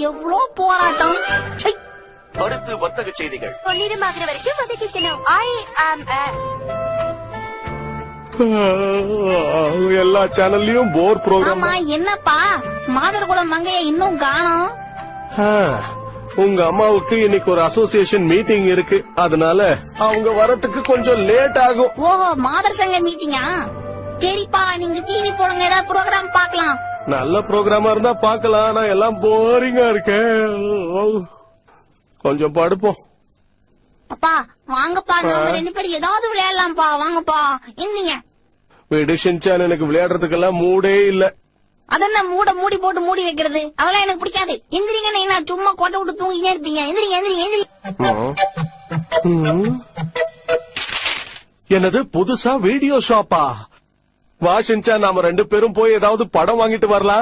எவ்வளவு போராட்டம். அடுத்து வர்த்தக செய்திகள். பொன்னிறமாகிற வரைக்கும் வதக்கிக்கணும். எல்லா சேனல்லயும் போர் ப்ரோக்ராம். ஆமா, என்னப்பா மாதர்குலம் மங்கைய இன்னும் காணோம்? உங்க அம்மாவுக்கு இன்னைக்கு ஒரு அசோசியேஷன் மீட்டிங் இருக்கு, அதனால அவங்க வரத்துக்கு கொஞ்சம் லேட் ஆகும். ஓஹோ, மாதர் சங்க மீட்டிங்கா? சரிப்பா, நீங்க டிவி போடுங்க, ஏதாவது ப்ரோக்ராம் பாக்கலாம். நல்ல ப்ரோக்ராமா இருந்தா பாக்கலாம், ஆனா எல்லாம் போரிங்கா இருக்கு. கொஞ்சம் படுப்போம். அப்பா வாங்கப்பா, நம்ம 2 பேரும் ஏதாவது விளையாடலாம்ப்பா, வாங்கப்பா. எந்திங்க. வீடு ஷின்சான், எனக்கு விளையாடுறதுக்கெல்லாம் மூடே இல்ல. அதென்ன மூடி போட்டு மூடி வைக்கிறது, அதெல்லாம் எனக்கு பிடிக்காது. எந்திரிங்க, நான் சும்மா கொட்டை விட்டு தூங்கினே இருப்பீங்க. எந்திரிங்க எந்திரிங்க எந்திரிங்க. என்னது புதுசா வீடியோ ஷாப்பா? வா ஷின்சான், நாம 2 பேரும் போய் ஏதாவது படம் வாங்கிட்டு வரலாம்.